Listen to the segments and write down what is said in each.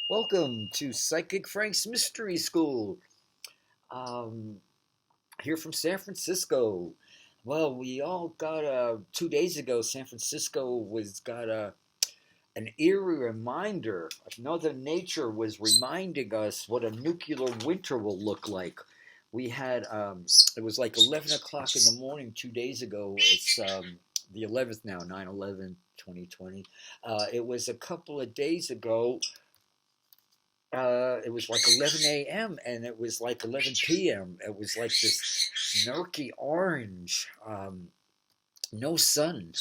Welcome to Psychic Frank's Mystery School. Um, here from San Francisco. Well, we all got 2 days ago. San Francisco was got an eerie reminder. Mother Nature was reminding us what a nuclear winter will look like. We had it was like 11 o'clock in the morning 2 days ago. It's the 11th now, 9/11, 2020. It was a couple of days ago. It was like 11 a.m. and it was like 11 p.m. It was like this murky orange, no sun.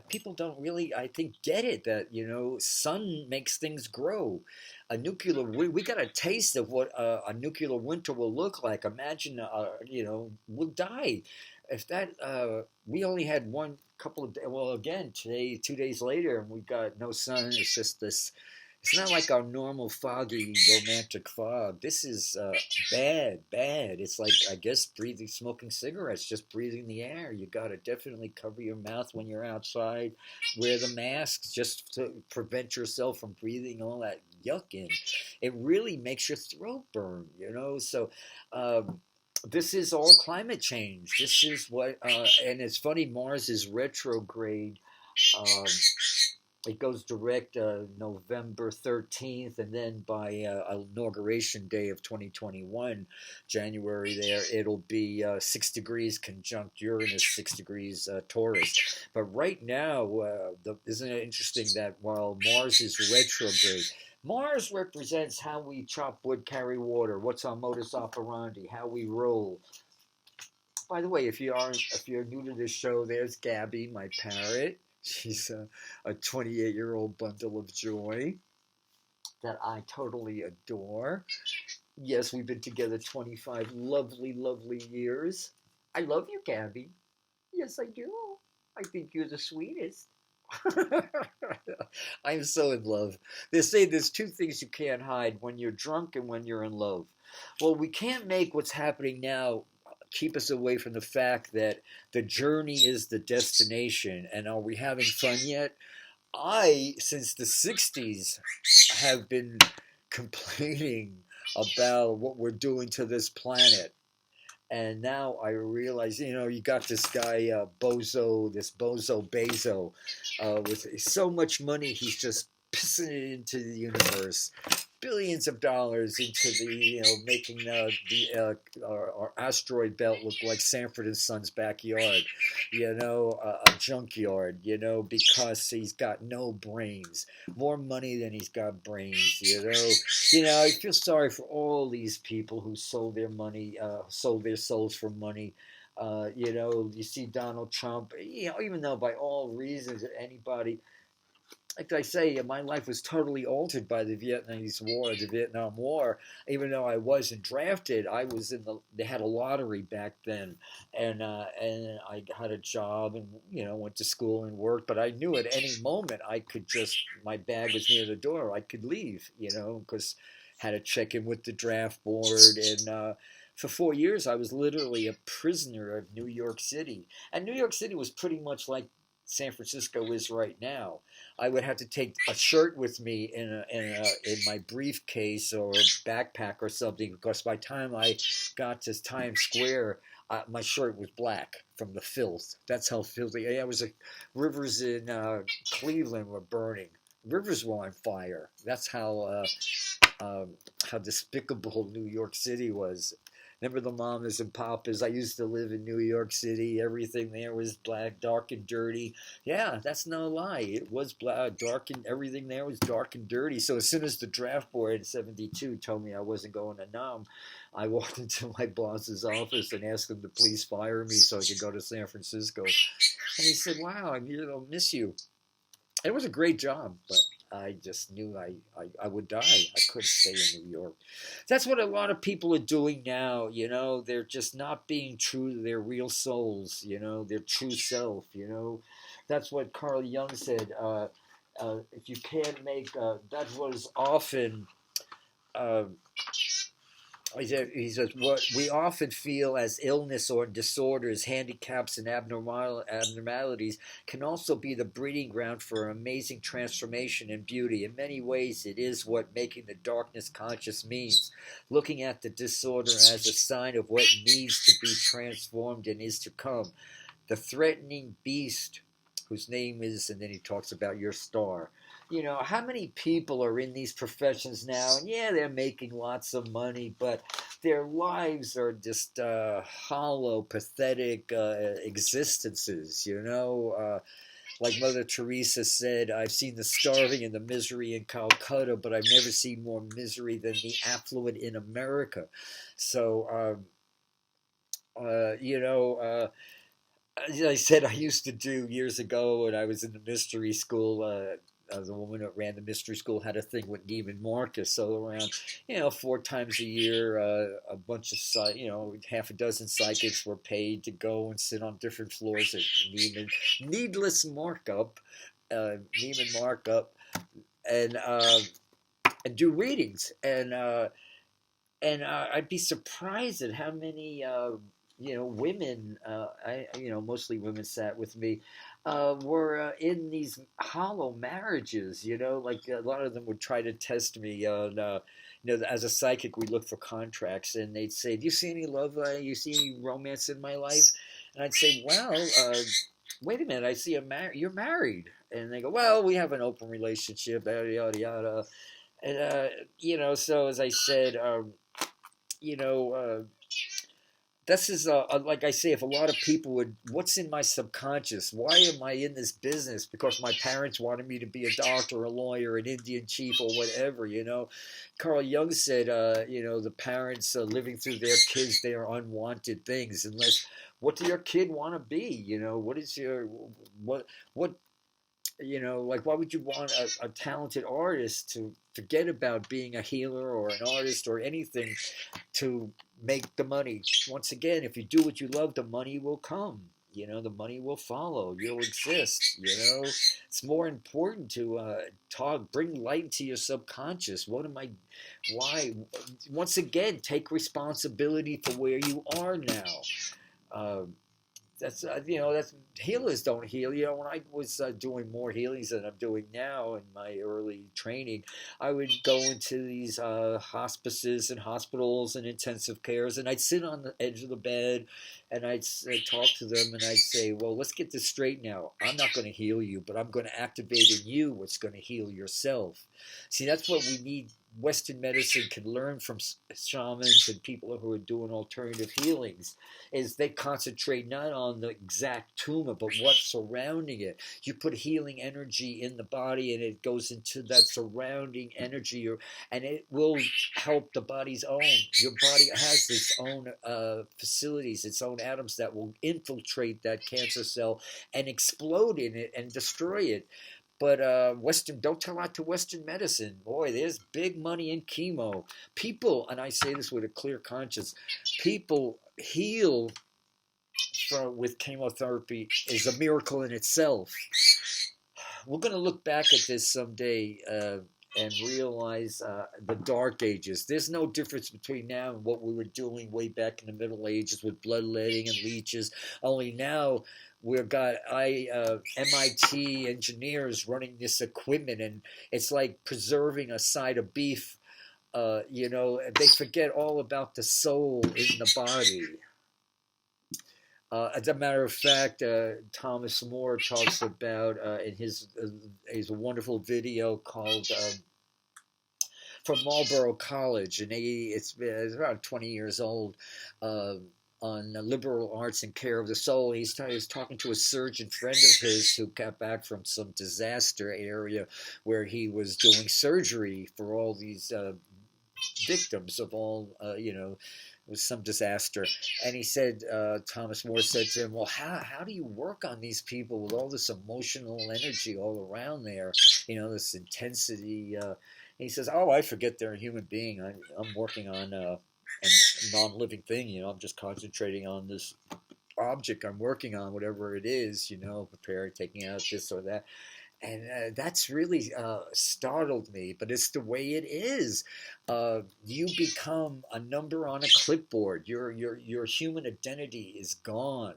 People don't really, I think, get it that sun makes things grow. We got a taste of what a nuclear winter will look like. Imagine, we'll die if that. We only had one couple of days. Well, again, today, 2 days later, and we got no sun. It's just this. It's not like our normal foggy, romantic fog. This is bad, bad. It's like, I guess, smoking cigarettes, just breathing the air. You got to definitely cover your mouth when you're outside. Wear the masks just to prevent yourself from breathing all that yuck in. It really makes your throat burn. So, this is all climate change. This is what, and it's funny, Mars is retrograde. Um, it goes direct November 13th, and then by inauguration day of 2021, January there, it'll be 6 degrees conjunct Uranus, 6 degrees Taurus. But right now, isn't it interesting that while Mars is retrograde, Mars represents how we chop wood, carry water, what's our modus operandi, how we roll. By the way, if you're new to this show, there's Gabby, my parrot. She's a 28-year-old bundle of joy that I totally adore. Yes, we've been together 25 lovely, lovely years. I love you, Gabby. Yes, I do. I think you're the sweetest. I'm so in love. They say there's two things you can't hide: when you're drunk and when you're in love. Well, we can't make what's happening now keep us away from the fact that the journey is the destination. And are we having fun yet? I, since the 60s, have been complaining about what we're doing to this planet. And now I realize, you got this guy, this Bozo Bezo, with so much money, he's just pissing it into the universe. Billions of dollars into making our asteroid belt look like Sanford and Son's backyard, a junkyard, because he's got no brains, more money than he's got brains. I feel sorry for all these people who sold their souls for money. You see Donald Trump, even though by all reasons anybody, like I say, my life was totally altered by the Vietnam War. Even though I wasn't drafted, I was they had a lottery back then, and I had a job and went to school and worked. But I knew at any moment my bag was near the door, I could leave, because had to check in with the draft board and. For 4 years, I was literally a prisoner of New York City. And New York City was pretty much like San Francisco is right now. I would have to take a shirt with me in my briefcase or backpack or something, because by the time I got to Times Square, my shirt was black from the filth. That's how filthy. Yeah, it was like rivers in Cleveland were burning. Rivers were on fire. That's how despicable New York City was. Remember the mamas and papas? I used to live in New York City. Everything there was black, dark, and dirty. Yeah, that's no lie. It was black, dark, and everything there was dark and dirty. So as soon as the draft board in '72 told me I wasn't going to Nam, I walked into my boss's office and asked him to please fire me so I could go to San Francisco. And he said, "Wow, I'll miss you." It was a great job, but I just knew I would die. I couldn't stay in New York. That's what a lot of people are doing now. They're just not being true to their real souls, their true self. That's what Carl Jung said. If you can't make, that was often, uh, he says, what we often feel as illness or disorders, handicaps, and abnormalities can also be the breeding ground for amazing transformation and beauty. In many ways, it is what making the darkness conscious means, looking at the disorder as a sign of what needs to be transformed and is to come. The threatening beast, whose name is, and then he talks about your star. You know, how many people are in these professions now? And yeah, they're making lots of money, but their lives are just hollow, pathetic existences, you know? Like Mother Teresa said, I've seen the starving and the misery in Calcutta, but I've never seen more misery than the affluent in America. So, you know, as I said, I used to do years ago when I was in the mystery school. The woman that ran the mystery school had a thing with Neiman Marcus. So around, you know, 4 times a year, a bunch of, you know, half a dozen psychics were paid to go and sit on different floors at Neiman, needless markup, Neiman markup, and uh, and do readings. And I'd be surprised at how many you know women you know mostly women sat with me were in these hollow marriages. You know, like a lot of them would try to test me on. You know, as a psychic, we look for contracts, and they'd say, "Do you see any love? You see any romance in my life?" And I'd say, "Well, wait a minute. I see you're married." And they go, "Well, we have an open relationship." Yada yada yada. And you know, so as I said, you know, this is like I say, if a lot of people would, what's in my subconscious? Why am I in this business? Because my parents wanted me to be a doctor, a lawyer, an Indian chief, or whatever. You know, Carl Jung said, you know, the parents living through their kids their unwanted things. Unless, what do your kid want to be? You know, what is your what you know, like why would you want a talented artist to forget about being a healer or an artist or anything to make the money? Once again, if you do what you love, the money will come. You know, the money will follow. You'll exist. You know, it's more important to bring light into your subconscious. What am I? Why? Once again, take responsibility for where you are now. Uh, that's you know that's healers don't heal. You know, when I was doing more healings than I'm doing now in my early training, I would go into these hospices and hospitals and intensive cares, and I'd sit on the edge of the bed and I'd talk to them and I'd say, well, let's get this straight now. I'm not going to heal you, but I'm going to activate in you what's going to heal yourself. See, that's what we need. Western medicine can learn from shamans and people who are doing alternative healings is they concentrate not on the exact tumor but what's surrounding it. You put healing energy in the body and it goes into that surrounding energy, and it will help the body's own. Your body has its own facilities, its own atoms that will infiltrate that cancer cell and explode in it and destroy it. But don't tell that to Western medicine. Boy, there's big money in chemo. People, and I say this with a clear conscience, people heal with chemotherapy is a miracle in itself. We're going to look back at this someday and realize the Dark Ages. There's no difference between now and what we were doing way back in the Middle Ages with bloodletting and leeches. Only now we've got MIT engineers running this equipment, and it's like preserving a side of beef. You know, they forget all about the soul in the body. As a matter of fact, Thomas More talks about in his wonderful video called from Marlborough College, and it's around 20 years old, on liberal arts and care of the soul. He's talking to a surgeon friend of his who got back from some disaster area where he was doing surgery for all these victims of all, you know, it was some disaster. And he said, Thomas More said to him, well, how do you work on these people with all this emotional energy all around there, you know, this intensity? He says, oh, I forget they're a human being. I'm working on a non-living thing, you know, I'm just concentrating on this object I'm working on, whatever it is, you know, preparing, taking out this or that. And that's really startled me, but it's the way it is. You become a number on a clipboard. Your human identity is gone,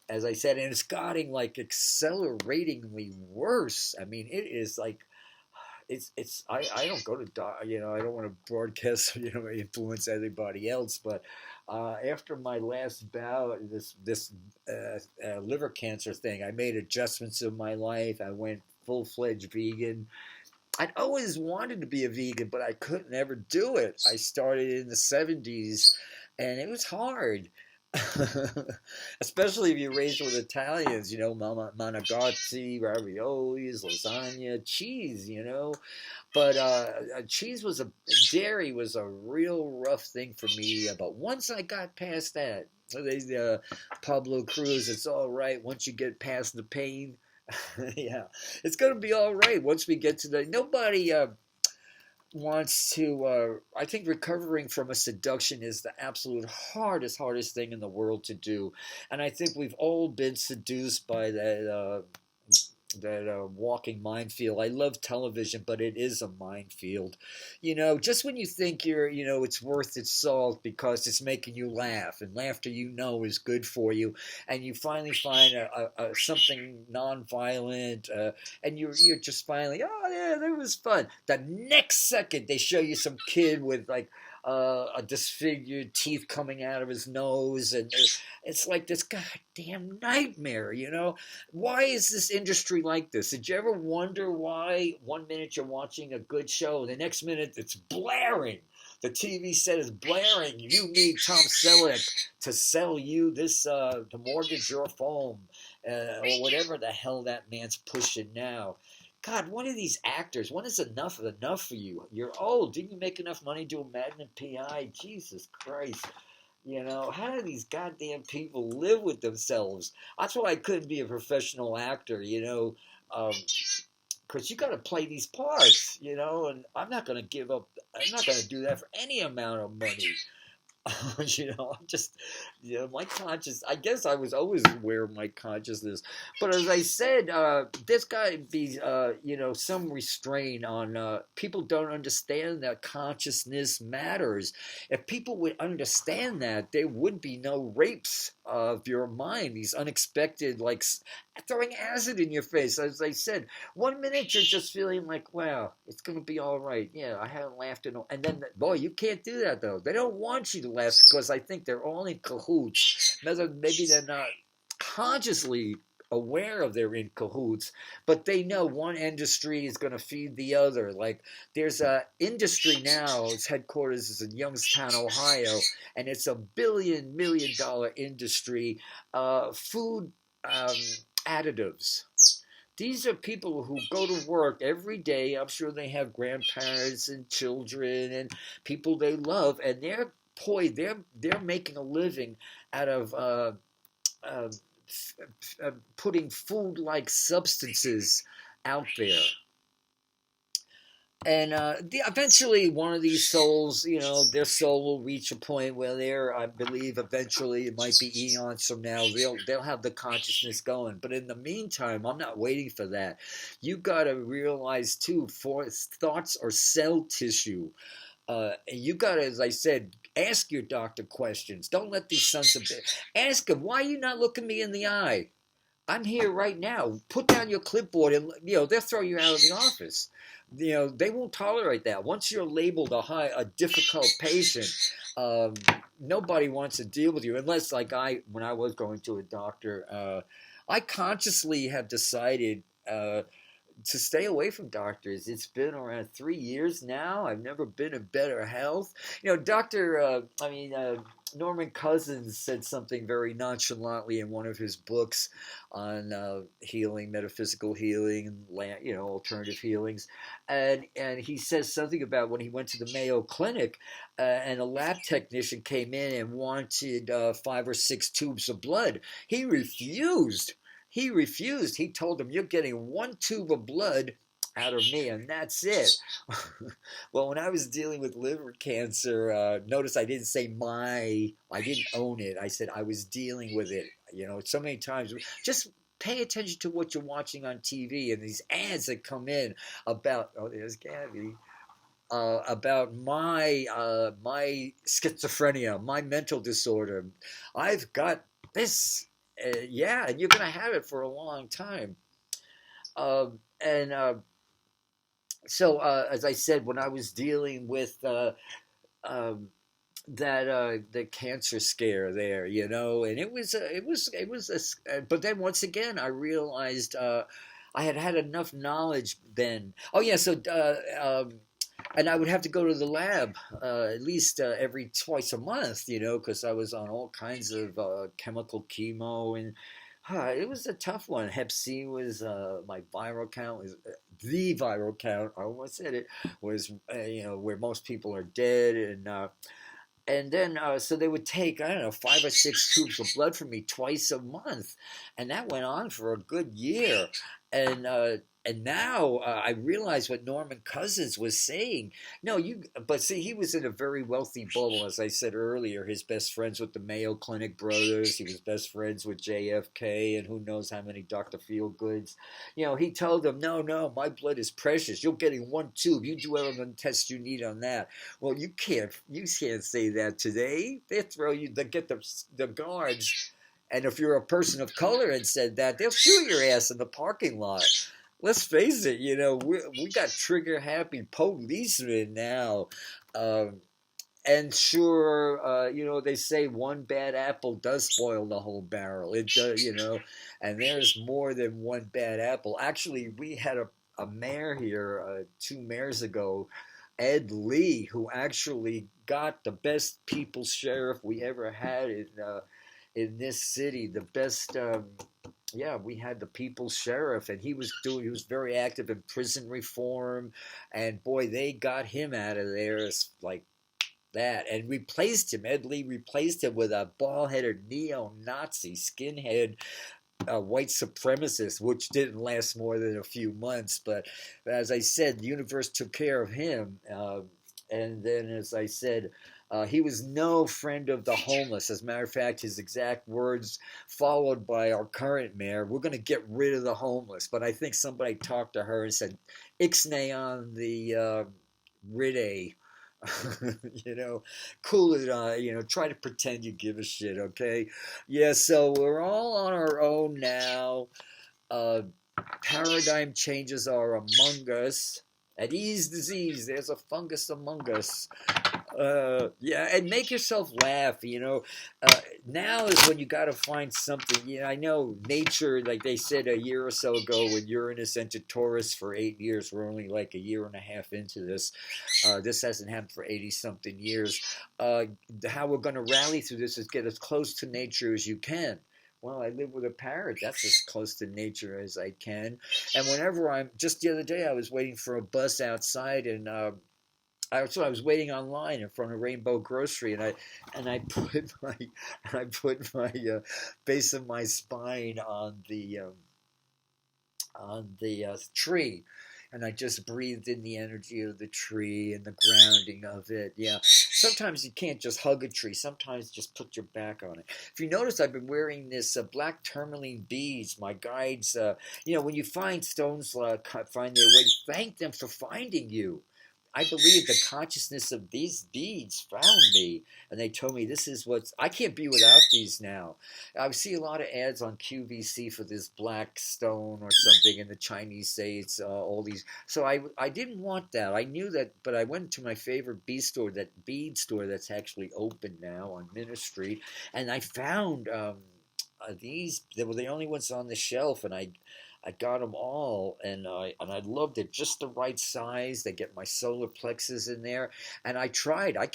as I said, and it's getting like acceleratingly worse. I mean, it is like I don't go to I don't want to broadcast influence anybody else, but after my last bout, liver cancer thing, I made adjustments in my life. I went full-fledged vegan. I'd always wanted to be a vegan, but I couldn't ever do it. I started in the 70s, and it was hard. Especially if you're raised with Italians, mama managazzi, raviolis, lasagna, cheese. But cheese was dairy was a real rough thing for me. But once I got past that, Pablo Cruz, it's all right once you get past the pain. Yeah, it's gonna be all right once we get to the. Nobody wants to. I think recovering from a seduction is the absolute hardest thing in the world to do, and I think we've all been seduced by that walking minefield. I love television, but it is a minefield. Just when you think it's worth its salt because it's making you laugh, and laughter is good for you, and you finally find something non-violent, and you're just finally, oh yeah, that was fun. The next second they show you some kid with like a disfigured teeth coming out of his nose, and it's like this goddamn nightmare. Why is this industry like this? Did you ever wonder why 1 minute you're watching a good show, the next minute it's blaring? The TV set is blaring. You need Tom Selleck to sell you this, to mortgage your phone, or whatever the hell that man's pushing now. God, one of these actors, when is enough for you? You're old. Didn't you make enough money doing Magnum PI? Jesus Christ. How do these goddamn people live with themselves? That's why I couldn't be a professional actor, because you got to play these parts, and I'm not going to give up. I'm not going to do that for any amount of money. I'm just, my conscious. I guess I was always aware of my consciousness, but as I said, there's got to be, some restraint on. People don't understand that consciousness matters. If people would understand that, there would be no rapes of your mind. These unexpected, like throwing acid in your face. As I said, 1 minute you're just feeling like, wow, it's gonna be all right. Yeah, I haven't laughed in, and then boy, you can't do that though. They don't want you to laugh because I think they're all in cahoots. Maybe they're not consciously aware of they're in cahoots, but they know one industry is going to feed the other. Like there's a industry now, its headquarters is in Youngstown, Ohio, and it's a $1 billion industry. Food additives. These are people who go to work every day. I'm sure they have grandparents and children and people they love, and they're making a living out of uh, putting food-like substances out there. And eventually, one of these souls, their soul will reach a point where I believe, eventually, it might be eons from now, they'll have the consciousness going. But in the meantime, I'm not waiting for that. You got to realize too, thoughts are cell tissue. You got to, as I said, ask your doctor questions. Don't let these sons of bitch. Ask them, why are you not looking me in the eye? I'm here right now. Put down your clipboard, and they'll throw you out of the office. They won't tolerate that. Once you're labeled a difficult patient, nobody wants to deal with you unless, like when I was going to a doctor, I consciously have decided to stay away from doctors. It's been around 3 years now. I've never been in better health. Norman Cousins said something very nonchalantly in one of his books on healing, metaphysical healing, and alternative healings, and he says something about when he went to the Mayo Clinic, and a lab technician came in and wanted 5 or 6 tubes of blood. He refused. He told him, you're getting 1 tube of blood out of me, and that's it. Well, when I was dealing with liver cancer, notice I didn't say I didn't own it. I said I was dealing with it. So many times, just pay attention to what you're watching on TV and these ads that come in about, oh, there's Gabby, about my schizophrenia, my mental disorder. I've got this, yeah, and you're gonna have it for a long time. And so, as I said, when I was dealing with um, that the cancer scare there, and but then once again I realized I had had enough knowledge then. Oh yeah, so and I would have to go to the lab at least every twice a month, because I was on all kinds of chemical chemo, and it was a tough one. Hep C was my viral count was the viral count. I almost said it was where most people are dead, and then so they would take, I don't know, 5 or 6 tubes of blood from me twice a month, and that went on for a good year. And now I realize what Norman Cousins was saying. No, but see, he was in a very wealthy bubble, as I said earlier. His best friends with the Mayo Clinic brothers. He was best friends with JFK, and who knows how many Dr. Feelgoods. He told them, no, my blood is precious. You're getting 1 tube. You do whatever test you need on that. Well, you can't say that today. They get the guards. And if you're a person of color and said that, they'll shoot your ass in the parking lot. Let's face it, we got trigger happy policemen now. And sure, they say one bad apple does spoil the whole barrel. It does, and there's more than one bad apple. Actually, we had a mayor here 2 mayors ago, Ed Lee, who actually got the best people's sheriff we ever had in this city. The best, yeah, we had the people's sheriff, and he was very active in prison reform, and boy, they got him out of there like that, and Ed Lee replaced him with a bald-headed neo-Nazi skinhead white supremacist, which didn't last more than a few months. But as I said, the universe took care of him. And then, as I said, he was no friend of the homeless. As a matter of fact, his exact words, followed by our current mayor, we're going to get rid of the homeless. But I think somebody talked to her and said, Ixnay on the Ride. Cool it on, try to pretend you give a shit, okay? Yeah, so we're all on our own now. Paradigm changes are among us. At ease disease, there's a fungus among us. Yeah, and make yourself laugh, now is when you got to find something. I know nature, like they said a year or so ago, when Uranus entered Taurus for 8 years. We're only like a year and a half into this. This hasn't happened for 80-something years. How we're going to rally through this is get as close to nature as you can. Well, I live with a parrot. That's as close to nature as I can. And whenever just the other day, I was waiting for a bus outside, and I was waiting online in front of Rainbow Grocery, and I put my base of my spine on the tree, and I just breathed in the energy of the tree and the grounding of it. Yeah, sometimes you can't just hug a tree. Sometimes just put your back on it. If you notice, I've been wearing this black tourmaline beads. My guides, when you find stones find their way, thank them for finding you. I believe the consciousness of these beads found me, and they told me this is I can't be without these now. I see a lot of ads on QVC for this black stone or something, and the Chinese say it's all these. So I didn't want that. I knew that, but I went to my favorite bead store that's actually open now on Minna Street, and I found these. They were the only ones on the shelf, and I got them all, and I loved it. Just the right size. They get my solar plexus in there, and I tried. I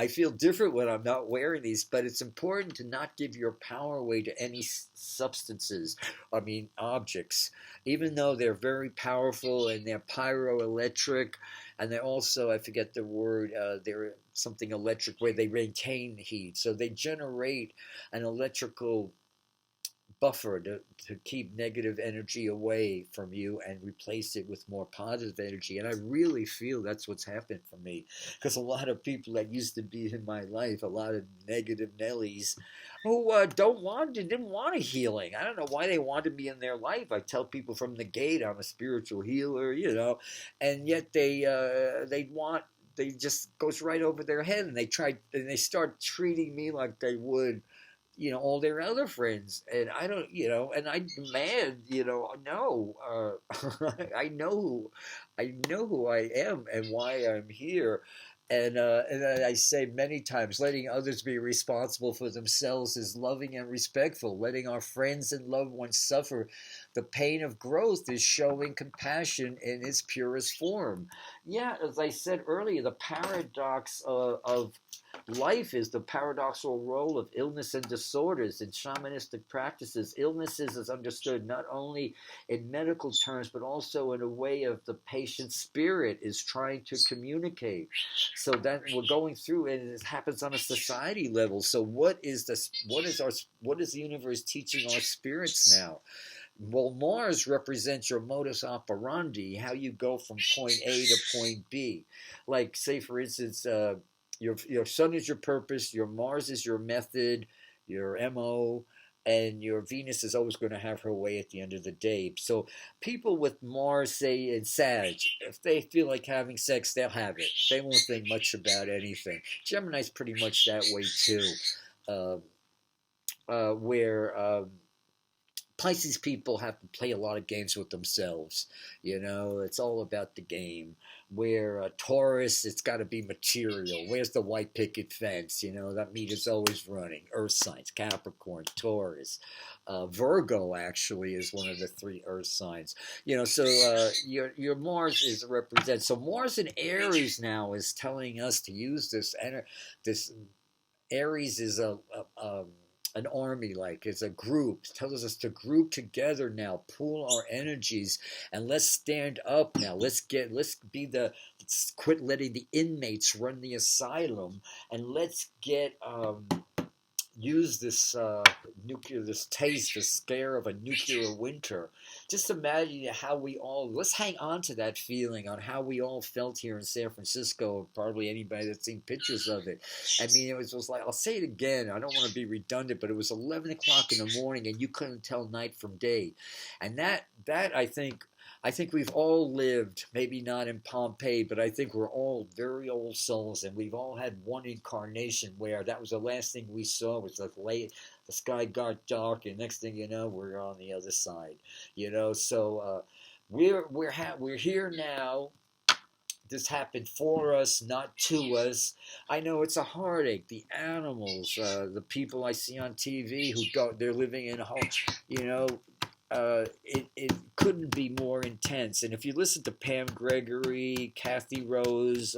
feel different when I'm not wearing these, but it's important to not give your power away to any substances. I mean, objects, even though they're very powerful and they're pyroelectric, and they're also, I forget the word, they're something electric where they retain heat, so they generate an electrical buffer to keep negative energy away from you and replace it with more positive energy. And I really feel that's what's happened for me, because a lot of people that used to be in my life, a lot of negative Nellies who didn't want a healing. I don't know why they wanted me in their life. I tell people from the gate I'm a spiritual healer, and yet they just goes right over their head, and they start treating me like they would all their other friends. And I don't, and I demand, no, I know who I am and why I'm here. And I say many times, letting others be responsible for themselves is loving and respectful. Letting our friends and loved ones suffer the pain of growth is showing compassion in its purest form. Yeah, as I said earlier, the paradox of life is the paradoxical role of illness and disorders. In shamanistic practices, illnesses is understood not only in medical terms, but also in a way of the patient's spirit is trying to communicate. So that we're going through, and it happens on a society level. So what is the universe teaching our spirits now? Well, Mars represents your modus operandi, how you go from point A to point B. Like, say, for instance, your sun is your purpose, your Mars is your method, your MO, and your Venus is always going to have her way at the end of the day. So people with Mars, say, in Sag, if they feel like having sex, they'll have it. They won't think much about anything. Gemini's pretty much that way too, where Pisces people have to play a lot of games with themselves. It's all about the game. Where Taurus, it's got to be material. Where's the white picket fence? That meter's always running. Earth signs, Capricorn, Taurus. Virgo, actually, is one of the 3 Earth signs. So your Mars is represented. So Mars in Aries now is telling us to use this. This Aries is an army, like it's a group. It tells us to group together now, pool our energies, and let's stand up now. Let's quit letting the inmates run the asylum, and let's use this this scare of a nuclear winter. Just imagine let's hang on to that feeling on how we all felt here in San Francisco. Probably anybody that's seen pictures of it. I mean, it was like, I'll say it again, I don't want to be redundant, but it was 11 o'clock in the morning and you couldn't tell night from day. And that I think we've all lived, maybe not in Pompeii, but I think we're all very old souls, and we've all had one incarnation where that was the last thing we saw. Was the sky got dark, and next thing you know, we're on the other side. So we're here now. This happened for us, not to us. I know it's a heartache. The animals, the people I see on TV they're living in a home, it couldn't be more intense. And if you listen to Pam Gregory, Kathy Rose,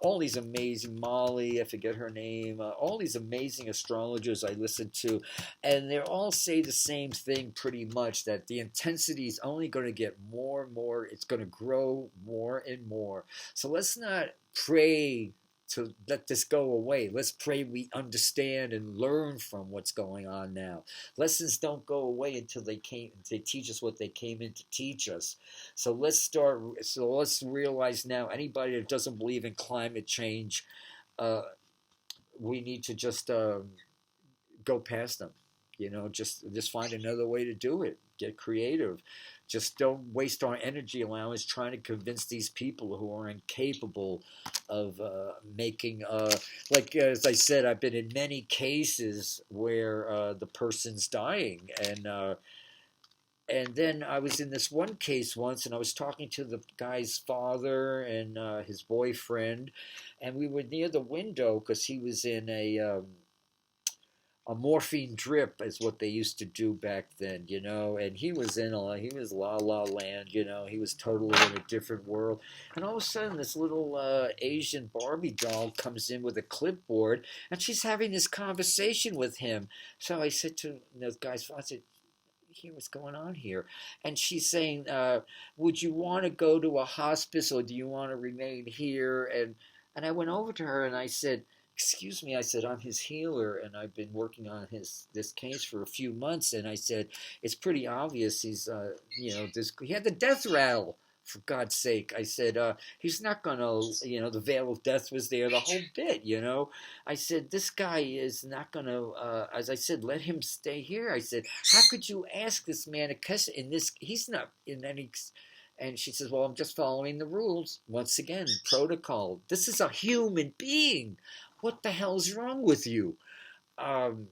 all these amazing, Molly, I forget her name, all these amazing astrologers I listen to, and they all say the same thing pretty much, that the intensity is only going to get more and more. It's going to grow more and more. So let's not pray to let this go away. Let's pray we understand and learn from what's going on now. Lessons don't go away until they teach us what they came in to teach us. So let's realize now, anybody that doesn't believe in climate change, we need to just go past them. Just find another way to do it. Get creative. Just don't waste our energy allowance trying to convince these people who are incapable of making, as I said, I've been in many cases where the person's dying. And then I was in this one case once, and I was talking to the guy's father and his boyfriend, and we were near the window because he was in a morphine drip, is what they used to do back then, and he was la la land, he was totally in a different world. And all of a sudden this little Asian Barbie doll comes in with a clipboard, and she's having this conversation with him. So I said to the guy's father, I said, hear what's going on here. And she's saying, would you want to go to a hospice, or do you want to remain here? And I went over to her and I said, excuse me, I said, I'm his healer, and I've been working on this case for a few months, and I said, it's pretty obvious he's, he had the death rattle. For God's sake, I said, he's not gonna, the veil of death was there the whole bit. I said, this guy is not gonna, as I said, let him stay here. I said, how could you ask this man a question in this? He's not in any. And she says, well, I'm just following the rules. Once again, protocol. This is a human being. What the hell's wrong with you? Um,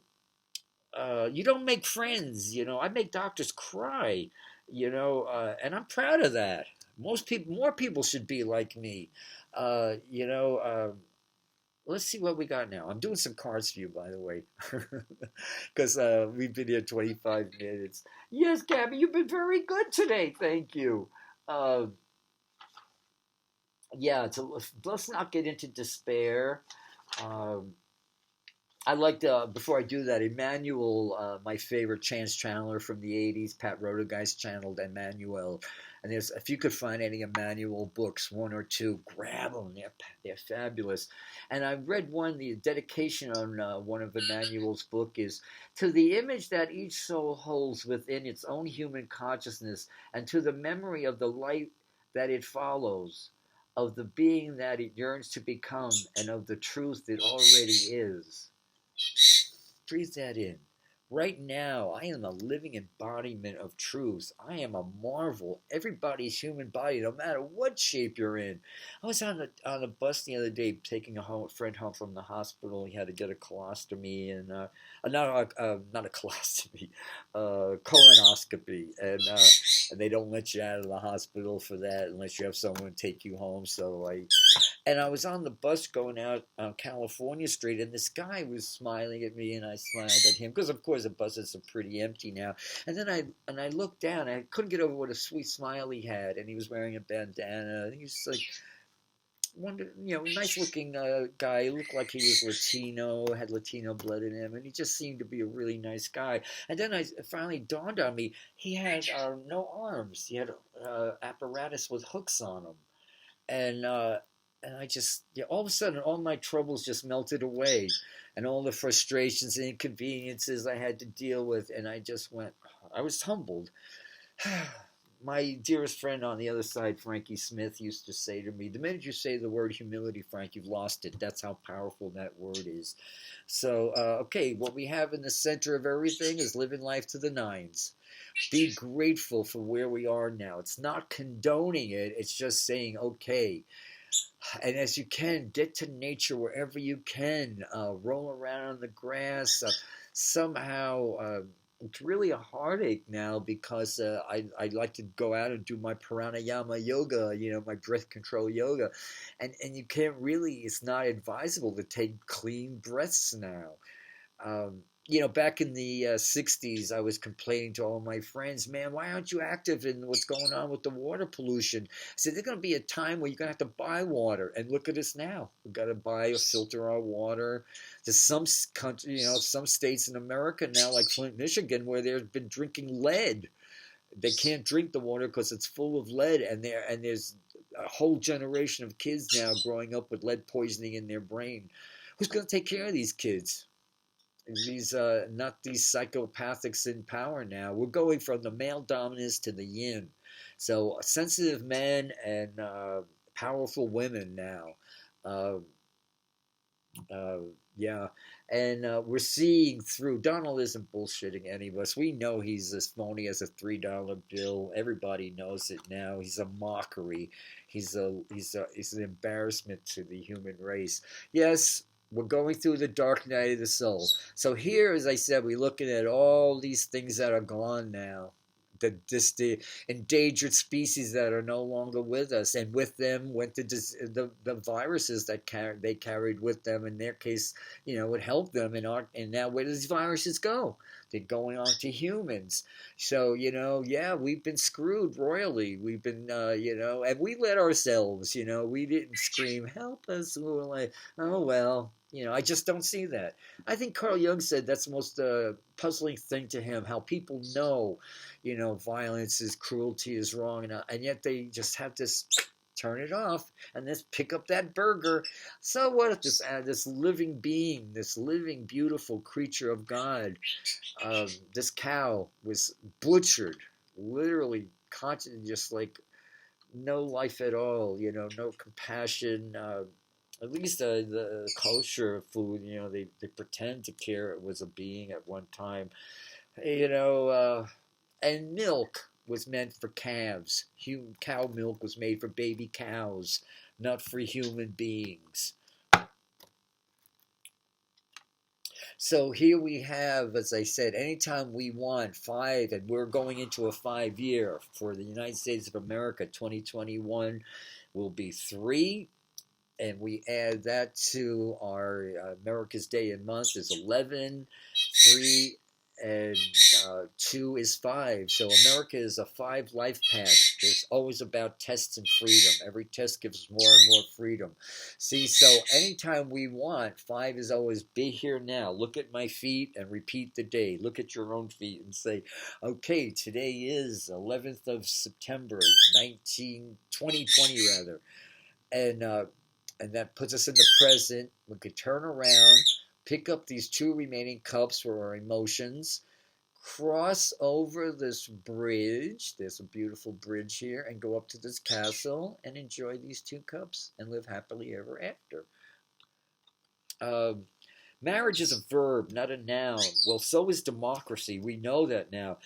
you don't make friends. I make doctors cry. And I'm proud of that. More people should be like me. Uh, you know, uh, let's see what we got now. I'm doing some cards for you, by the way, because we've been here 25 minutes. Yes, Gabby, you've been very good today. Thank you. Uh, yeah, so let's not get into despair. Um, I like before I do that, Emmanuel, my favorite chance channeler from the 80s, Pat Rodegeist channeled Emmanuel. And if you could find any Emmanuel books, one or two, grab them. They're fabulous. And I read the dedication on one of Emmanuel's book is, to the image that each soul holds within its own human consciousness, and to the memory of the light that it follows, of the being that it yearns to become, and of the truth it already is. Breathe that in. Right now, I am a living embodiment of truth. I am a marvel. Everybody's human body, no matter what shape you're in. I was on a bus the other day taking a friend home from the hospital. He had to get a colostomy and not a colostomy, colonoscopy, and they don't let you out of the hospital for that unless you have someone take you home. And I was on the bus going out on California Street, and this guy was smiling at me, and I smiled at him because, of course, the buses are pretty empty now. And then I looked down, and I couldn't get over what a sweet smile he had, and he was wearing a bandana. And he was like, nice looking guy. He looked like he was Latino, had Latino blood in him, and he just seemed to be a really nice guy. And then it finally dawned on me, he had no arms. He had apparatus with hooks on him, and I just, all of a sudden, all my troubles just melted away, and all the frustrations and inconveniences I had to deal with, and I was humbled. My dearest friend on the other side, Frankie Smith, used to say to me, the minute you say the word humility, Frank, you've lost it. That's how powerful that word is. So, okay, what we have in the center of everything is living life to the nines. Be grateful for where we are now. It's not condoning it. It's just saying, okay, and as you can, get to nature wherever you can. Roll around on the grass. Somehow, it's really a heartache now because I like to go out and do my pranayama yoga, my breath control yoga. And you can't really, it's not advisable to take clean breaths now. Back in the 60s, I was complaining to all my friends, man, why aren't you active in what's going on with the water pollution? I said, there's going to be a time where you're going to have to buy water. And look at us now. We've got to buy or filter our water. There's some country, some states in America now, like Flint, Michigan, where they've been drinking lead. They can't drink the water because it's full of lead. And there's a whole generation of kids now growing up with lead poisoning in their brain. Who's going to take care of these kids? These not these psychopathics in power now. We're going from the male dominance to the yin. So sensitive men and powerful women now. Uh, yeah, and we're seeing through. Donald isn't bullshitting any of us. We know he's as phony as a $3 bill. Everybody knows it now. He's a mockery. He's an embarrassment to the human race. Yes. We're going through the dark night of the soul. So here, as I said, we're looking at all these things that are gone now. The endangered species that are no longer with us. And with them went the viruses that they carried with them. In their case, it helped them. And now where do these viruses go? They're going on to humans. So, we've been screwed royally. We've been, and we let ourselves, we didn't scream, help us. We were like, oh, well. I just don't see that. I think Carl Jung said that's the most puzzling thing to him, how people know, violence is cruelty is wrong, and yet they just have this turn it off, and just pick up that burger. So what if this living being, this living, beautiful creature of God, this cow was butchered, literally, just like no life at all, no compassion. At least the culture of food, they pretend to care it was a being at one time, and milk was meant for calves. Cow milk was made for baby cows, not for human beings. So here we have, as I said, anytime we want five, and we're going into a 5 year for the United States of America, 2021 will be 3. And we add that to our America's Day and Month is 11, 3, and 2 is 5. So America is a 5 life path. It's always about tests and freedom. Every test gives more and more freedom. See, so anytime we want, 5 is always be here now. Look at my feet and repeat the day. Look at your own feet and say, okay, today is 11th of September, 2020 rather. And that puts us in the present. We could turn around, pick up these 2 remaining cups for our emotions, cross over this bridge. There's a beautiful bridge here, and go up to this castle and enjoy these 2 cups and live happily ever after. Marriage is a verb, not a noun. Well, so is democracy. We know that now.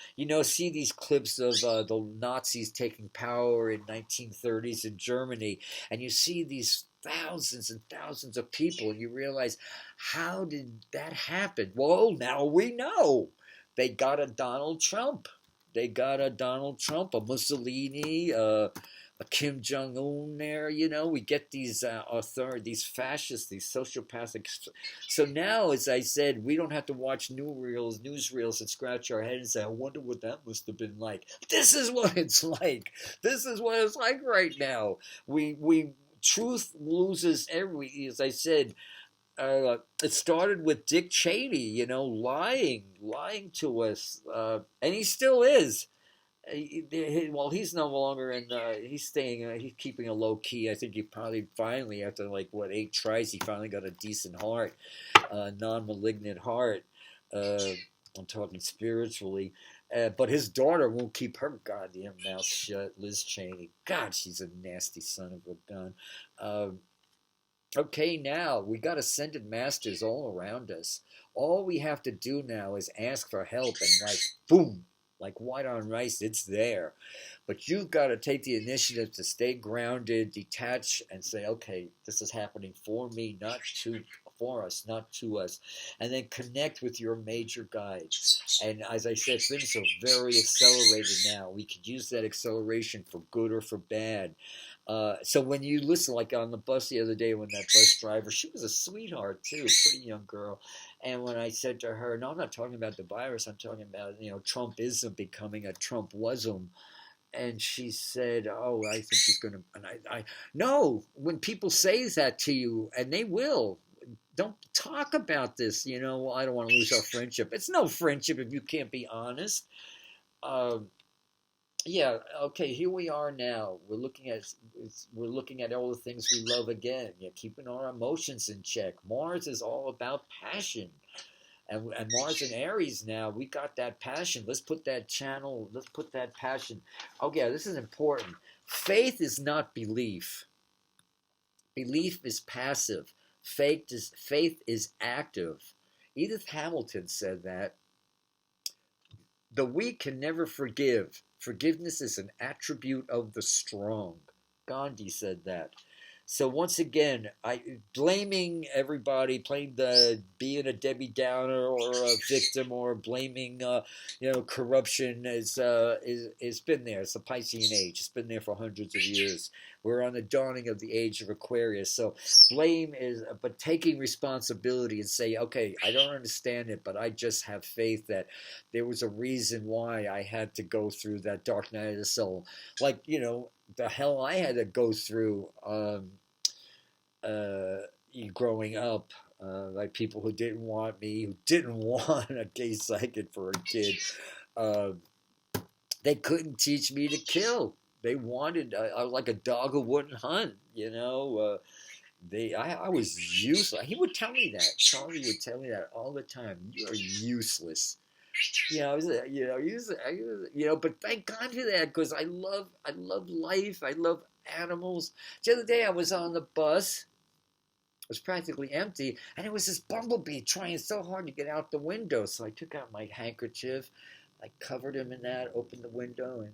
See these clips of the Nazis taking power in 1930s in Germany, and you see these thousands and thousands of people, and you realize, how did that happen? Well, now we know. They got a Donald Trump. A Mussolini, a Kim Jong-un there, we get these these fascists, these sociopathic. So now, as I said, we don't have to watch newsreels and scratch our head and say, I wonder what that must have been like. This is what it's like. This is what it's like right now. Truth loses as I said, it started with Dick Cheney, lying to us, and he still is. Well, he's no longer in. He's staying. He's keeping a low key. I think he probably finally, after 8 tries, he finally got a decent heart, non-malignant heart. I'm talking spiritually. But his daughter won't keep her goddamn mouth shut. Liz Cheney. God, she's a nasty son of a gun. Okay, now we got ascended masters all around us. All we have to do now is ask for help, and boom, like white on rice, it's there. But you've got to take the initiative to stay grounded, detach, and say, okay, this is happening for me, for us, not to us. And then connect with your major guides. And as I said, things are very accelerated now. We could use that acceleration for good or for bad. So when you listen, like on the bus the other day, when that bus driver, she was a sweetheart too, pretty young girl. And when I said to her, no, I'm not talking about the virus, I'm talking about, Trumpism becoming a Trump-wasm. And she said, oh, I think he's going to, and no, when people say that to you, and they will, don't talk about this, I don't want to lose our friendship. It's no friendship if you can't be honest. Yeah, okay, here we are now. We're looking at all the things we love again. Keeping our emotions in check. Mars is all about passion. And Mars and Aries now, we got that passion. Let's put that passion. Oh yeah, this is important. Faith is not belief. Belief is passive. Faith is active. Edith Hamilton said that. The weak can never forgive. Forgiveness is an attribute of the strong. Gandhi said that. So once again, blaming everybody, being a Debbie Downer or a victim, or blaming corruption is been there. It's the Piscean age. It's been there for hundreds of years. We're on the dawning of the age of Aquarius. So blame but taking responsibility and say, okay, I don't understand it, but I just have faith that there was a reason why I had to go through that dark night of the soul. The hell I had to go through growing up, like people who didn't want me, who didn't want a gay psychic for a kid. They couldn't teach me to kill. They wanted I was like a dog who wouldn't hunt. I was useless. He would tell me that. Charlie would tell me that all the time. You are useless. But thank God for that because I love life. I love animals. The other day I was on the bus. It was practically empty, and it was this bumblebee trying so hard to get out the window. So I took out my handkerchief, I covered him in that, opened the window, and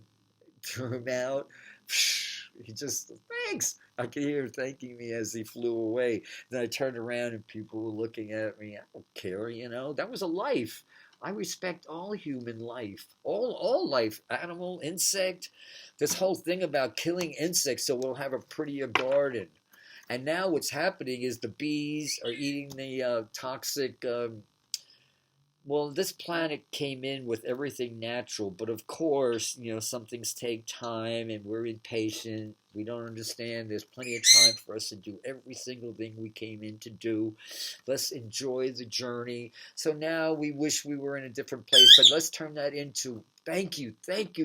threw him out. He just, thanks. I could hear him thanking me as he flew away. Then I turned around and people were looking at me. I don't care, That was a life. I respect all human life, all life, animal, insect. This whole thing about killing insects so we'll have a prettier garden. And now what's happening is the bees are eating the toxic. Well, this planet came in with everything natural, but of course, some things take time and we're impatient. We don't understand. There's plenty of time for us to do every single thing we came in to do. Let's enjoy the journey. So now we wish we were in a different place, but let's turn that into thank you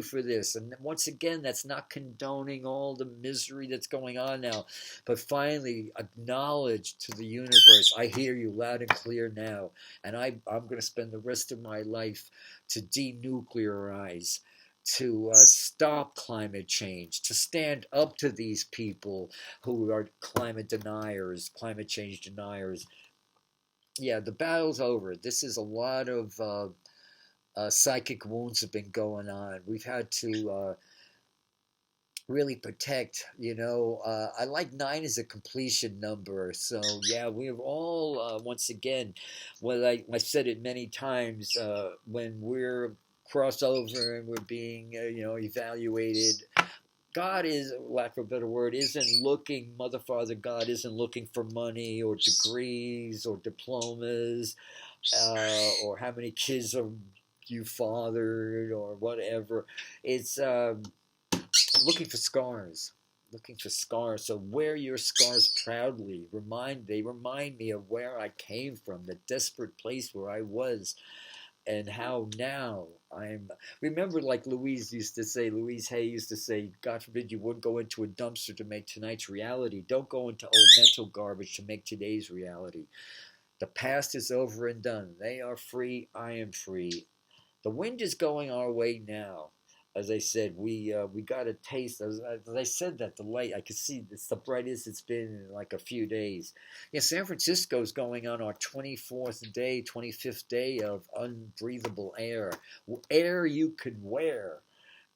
for this. And once again, that's not condoning all the misery that's going on now, but finally acknowledge to the universe, I hear you loud and clear now, and I'm going to spend the rest of my life to denuclearize, to stop climate change, to stand up to these people who are climate deniers, climate change deniers. Yeah, the battle's over. This is a lot of psychic wounds have been going on. We've had to really protect, I like 9 as a completion number. So, yeah, we've all, once again, I said it many times, when we're crossover and we're being, evaluated, God is, lack of a better word, isn't looking, Mother, Father, God isn't looking for money or degrees or diplomas, or how many kids are you fathered or whatever. It's looking for scars. Looking for scars. So wear your scars proudly. They remind me of where I came from, the desperate place where I was, and how now remember, like Louise Hay used to say, God forbid you wouldn't go into a dumpster to make tonight's reality. Don't go into old mental garbage to make today's reality. The past is over and done. They are free. I am free. The wind is going our way now. As I said, we got a taste. As I said that, the light, I could see it's the brightest it's been in like a few days. Yeah, San Francisco's going on our 24th day, 25th day of unbreathable air. Air you could wear.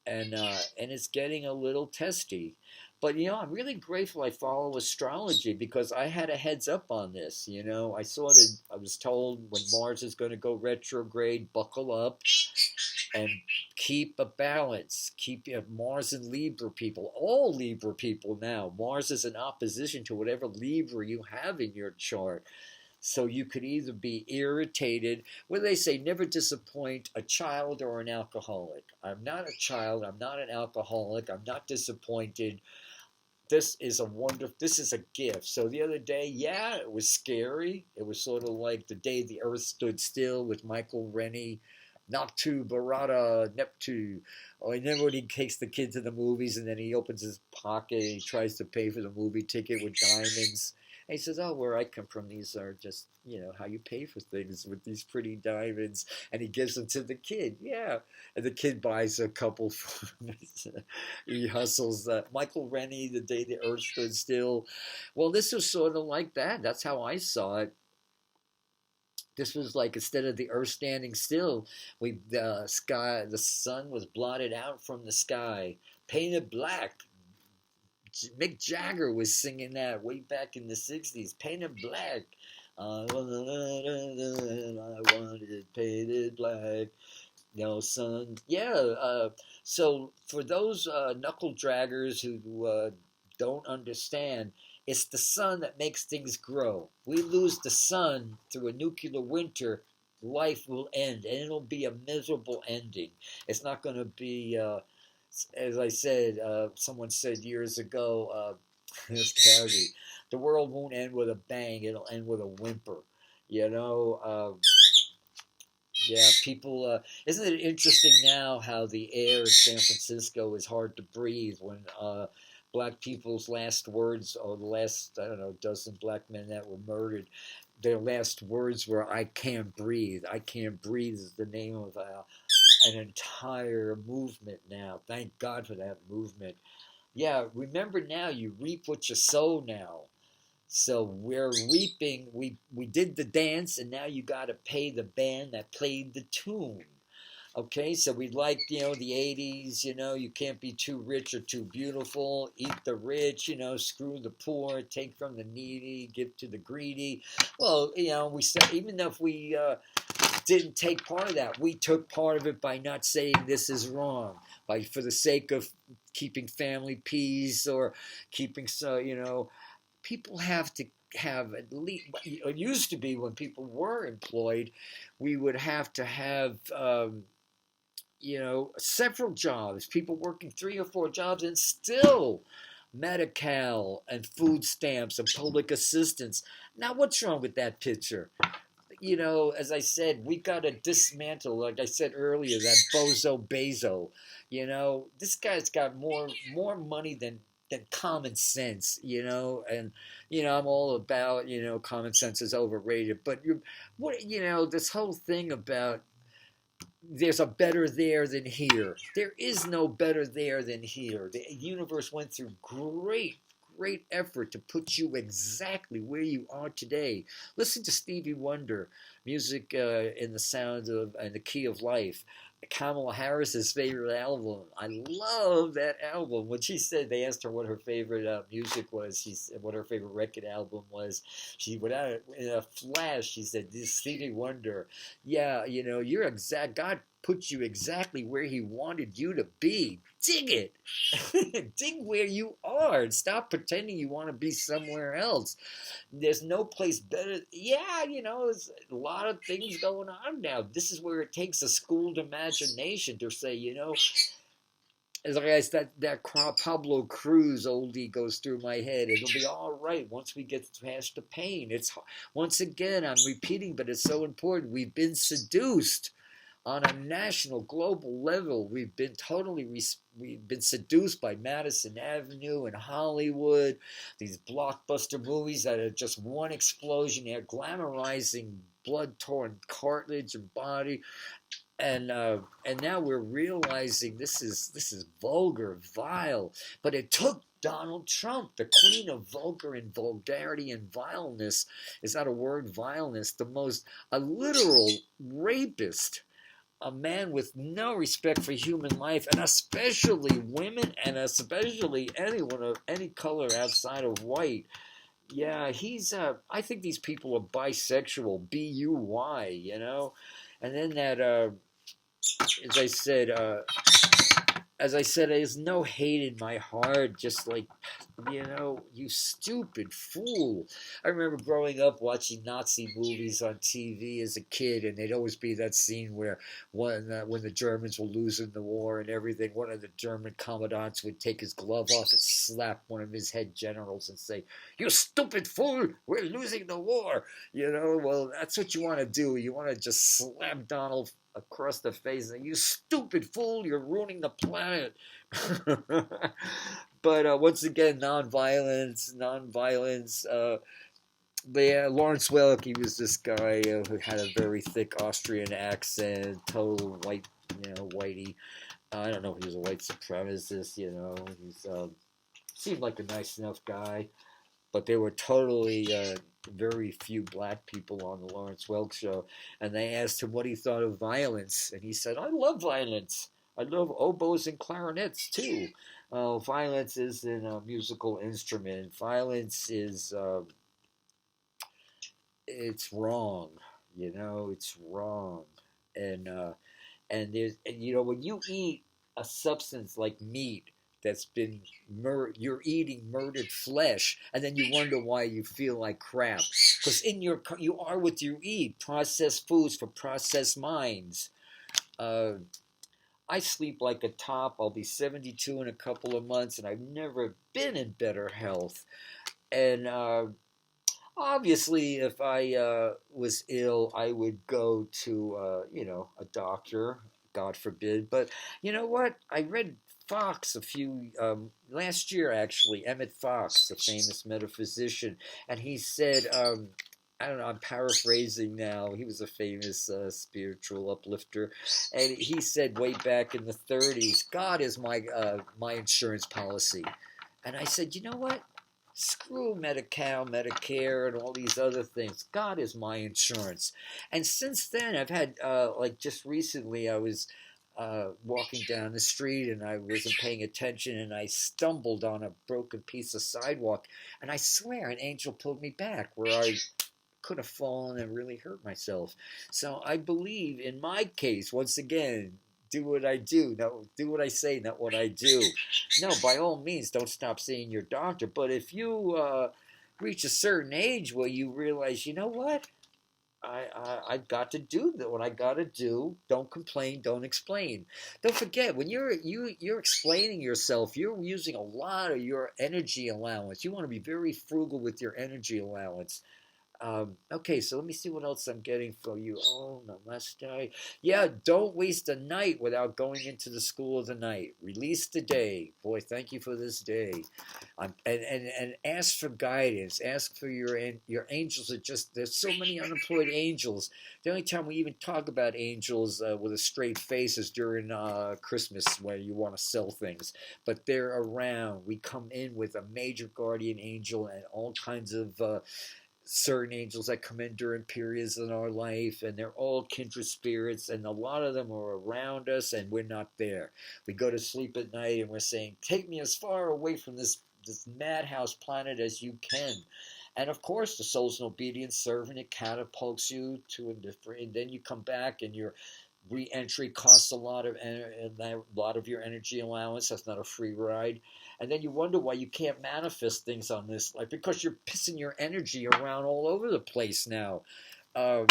And it's getting a little testy. But I'm really grateful I follow astrology because I had a heads up on this. I was told when Mars is going to go retrograde, buckle up and keep a balance. Keep Mars and Libra people, all Libra people now. Mars is in opposition to whatever Libra you have in your chart. So you could either be irritated, where they say never disappoint a child or an alcoholic. I'm not a child. I'm not an alcoholic. I'm not disappointed. This is a gift. So the other day, yeah, it was scary. It was sort of like the day the earth stood still with Michael Rennie. Noctu Barada Neptu. Oh, and then when he takes the kid to the movies and then he opens his pocket and he tries to pay for the movie ticket with diamonds. And he says, oh, where I come from, these are just, how you pay for things with these pretty diamonds. And he gives them to the kid. Yeah. And the kid buys a couple for him. He hustles. Michael Rennie, The Day the Earth Stood Still. Well, this was sort of like that. That's how I saw it. This was like, instead of the earth standing still, the sun was blotted out from the sky, painted black. Mick Jagger was singing that way back in the 60s, painted black. I wanted painted black. Son. Yeah. So for those knuckle draggers who don't understand, it's the sun that makes things grow. We lose the sun through a nuclear winter, life will end, and it'll be a miserable ending. It's not going to be, as I said, someone said years ago, this Carrie, the world won't end with a bang, it'll end with a whimper. Yeah, people. Isn't it interesting now how the air in San Francisco is hard to breathe when black people's last words, or the last, I don't know, dozen black men that were murdered, their last words were, "I can't breathe." "I can't breathe" is the name of an entire movement now. Thank God for that movement. Yeah, remember now, you reap what you sow now. So we're reaping. We did the dance, and now you got to pay the band that played the tune. Okay, so we like, the 80s, you can't be too rich or too beautiful. Eat the rich, screw the poor, take from the needy, give to the greedy. Well, we said, even if we didn't take part of that, we took part of it by not saying this is wrong, by for the sake of keeping family peace, or keeping, so, people have to have at least, it used to be when people were employed, we would have to have several jobs, people working 3 or 4 jobs, and still Medi-Cal and food stamps and public assistance. Now, what's wrong with that picture? As I said, we got to dismantle, like I said earlier, that bozo Bezo. This guy's got more money than common sense. And I'm all about, common sense is overrated, but this whole thing about there's a better there than here. There is no better there than here. The universe went through great effort to put you exactly where you are today. Listen to Stevie Wonder, music in the sound of and the key of life. Kamala Harris's favorite album. I love that album. When she said, they asked her what her favorite music was, she said what her favorite record album was. She, without in a flash, she said, "This Stevie Wonder." Yeah, you're exact. God put you exactly where He wanted you to be. Dig it. Dig where you are, and stop pretending you want to be somewhere else. There's no place better. Yeah, there's a lot of things going on now. This is where it takes a schooled imagination to say, as like I said, that Pablo Cruz oldie goes through my head. It'll be all right once we get past the pain. It's, once again, I'm repeating, but it's so important. We've been seduced on a national, global level. We've been seduced by Madison Avenue and Hollywood, these blockbuster movies that are just one explosion. They're glamorizing blood-torn cartilage and body, and now we're realizing this is vulgar, vile. But it took Donald Trump, the queen of vulgar and vulgarity and vileness. Is that a word? Vileness, a literal rapist, a man with no respect for human life, and especially women, and especially anyone of any color outside of white. Yeah, I think these people are bisexual, B-U-Y, And then that, as I said, there's no hate in my heart. Just like, you stupid fool. I remember growing up watching Nazi movies on TV as a kid, and there'd always be that scene where when the Germans were losing the war and everything, one of the German commandants would take his glove off and slap one of his head generals and say, "You stupid fool, we're losing the war." Well, that's what you want to do. You want to just slap Donald across the face and, "You stupid fool, you're ruining the planet." But once again, nonviolence. But yeah, Lawrence Welk, he was this guy who had a very thick Austrian accent, total white, whitey. I don't know if he was a white supremacist, He's seemed like a nice enough guy, but there were totally very few black people on the Lawrence Welk show, and they asked him what he thought of violence, and he said, "I love violence. I love oboes and clarinets too." Violence isn't a musical instrument. Violence is it's wrong. It's wrong, and when you eat a substance like meat that's been you're eating murdered flesh, and then you wonder why you feel like crap, because you are what you eat. Processed foods for processed minds. uh, I sleep like a top. I'll be 72 in a couple of months, and I've never been in better health. And Obviously, if I was ill, I would go to, a doctor, God forbid. But you know what? I read Fox last year, actually, Emmett Fox, the famous metaphysician, and he said, I don't know, I'm paraphrasing now. He was a famous spiritual uplifter, and he said way back in the 30s, God is my insurance policy. And I said, you know what? Screw Medi-Cal, Medicare, and all these other things. God is my insurance. And since then, I've had, like just recently, I was walking down the street and I wasn't paying attention and I stumbled on a broken piece of sidewalk. And I swear an angel pulled me back where I could have fallen and really hurt myself. So I believe in my case, once again, do what I do, no, do what I say, not what I do. No, by all means, don't stop seeing your doctor. But if you reach a certain age where you realize, you know what, I've got to do what I got to do. Don't complain. Don't explain. Don't forget when you're explaining yourself, you're using a lot of your energy allowance. You want to be very frugal with your energy allowance. Okay, so let me see what else I'm getting for you. Oh, namaste. Yeah, don't waste a night without going into the school of the night. Release the day. Boy, thank you for this day. And ask for guidance. Ask for your angels. Are just there's so many unemployed angels. The only time we even talk about angels with a straight face is during Christmas when you want to sell things. But they're around. We come in with a major guardian angel and all kinds of certain angels that come in during periods in our life, and they're all kindred spirits, and a lot of them are around us, and we're not there. We go to sleep at night, and we're saying, "Take me as far away from this madhouse planet as you can." And of course, the soul's an obedient servant. It catapults you to a different, and then you come back, and your re-entry costs a lot of your energy allowance. That's not a free ride. And then you wonder why you can't manifest things on this life because you're pissing your energy around all over the place now. Um,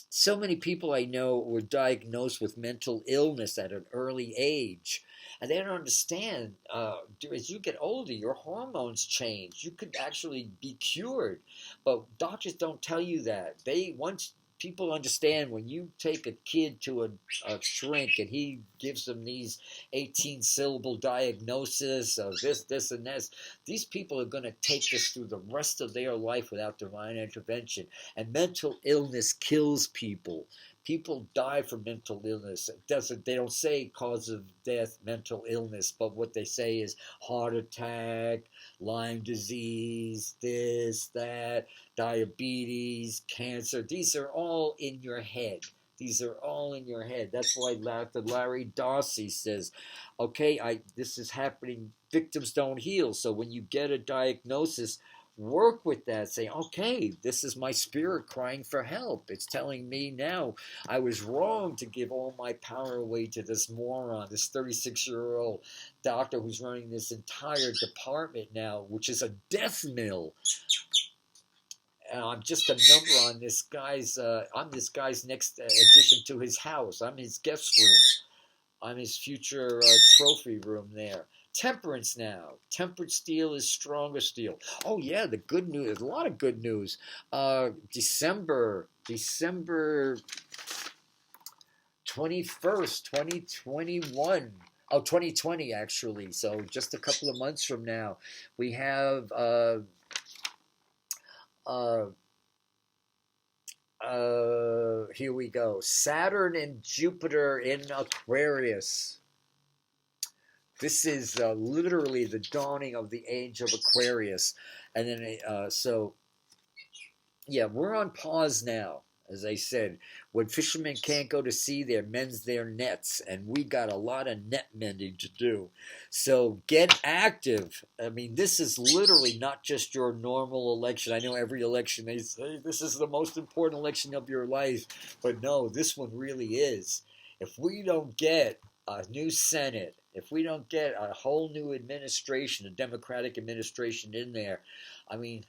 so many people I know were diagnosed with mental illness at an early age. And they don't understand. As you get older, your hormones change. You could actually be cured, but doctors don't tell you that. Once people understand when you take a kid to a shrink and he gives them these 18-syllable diagnoses of this, and this, these people are going to take this through the rest of their life without divine intervention. And mental illness kills people. People die from mental illness. They don't say cause of death, mental illness, but what they say is heart attack, Lyme disease, this, that, diabetes, cancer. These are all in your head. These are all in your head. That's why Dr. Larry Darcy says, okay, this is happening. Victims don't heal. So when you get a diagnosis, work with that. Say, okay, this is my spirit crying for help. It's telling me now I was wrong to give all my power away to this moron, this 36-year-old doctor who's running this entire department now, which is a death mill. I'm just a number on this guy's. I'm this guy's next addition to his house. I'm his guest room. I'm his future trophy room there. Temperance now. Tempered steel is stronger steel. Oh yeah, the good news. There's a lot of good news. December 21st, 2021. Oh, 2020 actually. So just a couple of months from now, we have here we go. Saturn and Jupiter in Aquarius. This is literally the dawning of the age of Aquarius. And then, we're on pause now. As I said, when fishermen can't go to sea, they mends their nets, and we got a lot of net mending to do. So get active. I mean, this is literally not just your normal election. I know every election they say this is the most important election of your life, but no, this one really is. If we don't get a new Senate, if we don't get a whole new administration, a Democratic administration in there, I mean,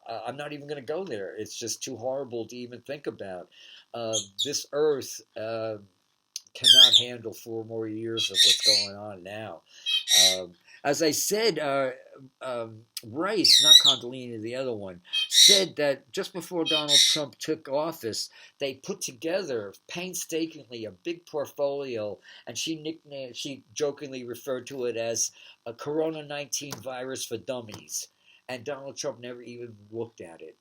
I'm not even going to go there. It's just too horrible to even think about. This earth cannot handle 4 more years of what's going on now. As I said, Rice, not Condolini, the other one, said that just before Donald Trump took office, they put together painstakingly a big portfolio, and she jokingly referred to it as a Corona 19 virus for dummies. And Donald Trump never even looked at it.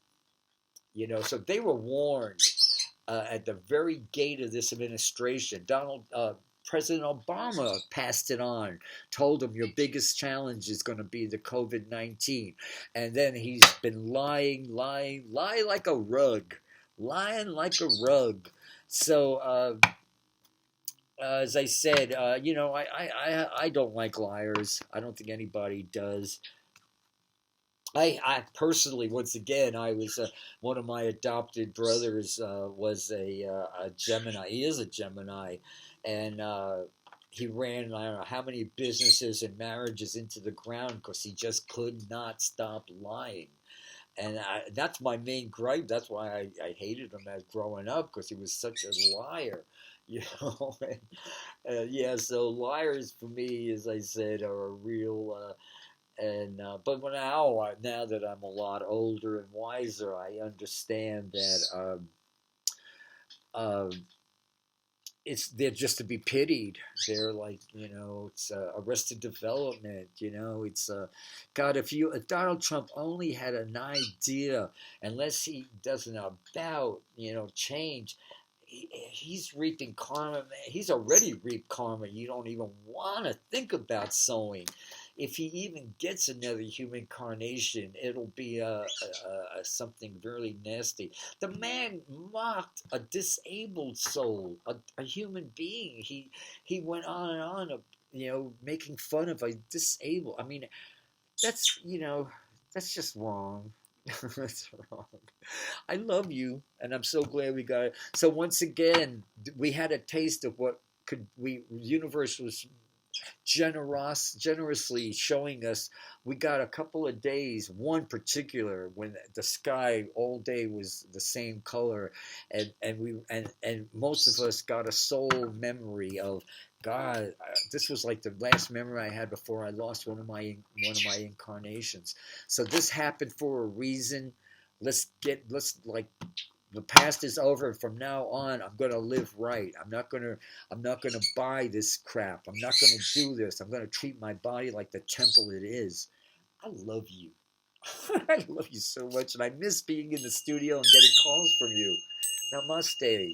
So they were warned at the very gate of this administration. President Obama passed it on, told him your biggest challenge is going to be the COVID-19. And then he's been lying like a rug. Lying like a rug. So, as I said, I don't like liars. I don't think anybody does. I personally, once again, I was one of my adopted brothers was a Gemini. He is a Gemini, and he ran I don't know how many businesses and marriages into the ground because he just could not stop lying. And that's my main gripe. That's why I hated him as growing up because he was such a liar. Yeah. So liars for me, as I said, are a real. But now that I'm a lot older and wiser, I understand that um, they're just to be pitied. They're like it's Arrested Development. It's God. If Donald Trump only had an idea, unless he does an about change. He's reaping karma. He's already reaped karma. You don't even want to think about sowing. If he even gets another human carnation, it'll be something really nasty. The man mocked a disabled soul, a human being. He went on and on, making fun of a disabled. I mean, that's just wrong. That's wrong. I love you, and I'm so glad we got it. So once again, we had a taste of what universe was generously showing us. We got a couple of days, one particular when the sky all day was the same color, and most of us got a soul memory of God. This was like the last memory I had before I lost one of my incarnations. So this happened for a reason. Let's like the past is over. From now on, I'm gonna live right. I'm not gonna buy this crap. I'm not gonna do this. I'm gonna treat my body like the temple it is. I love you. I love you so much, and I miss being in the studio and getting calls from you. Namaste.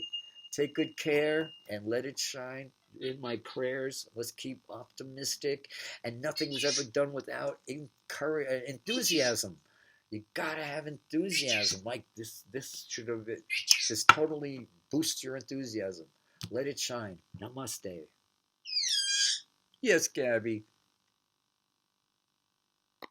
Take good care and let it shine in my prayers. Let's keep optimistic, and nothing was ever done without enthusiasm. You gotta have enthusiasm. Like this should have just totally boost your enthusiasm. Let it shine. Namaste. Yes, Gabby.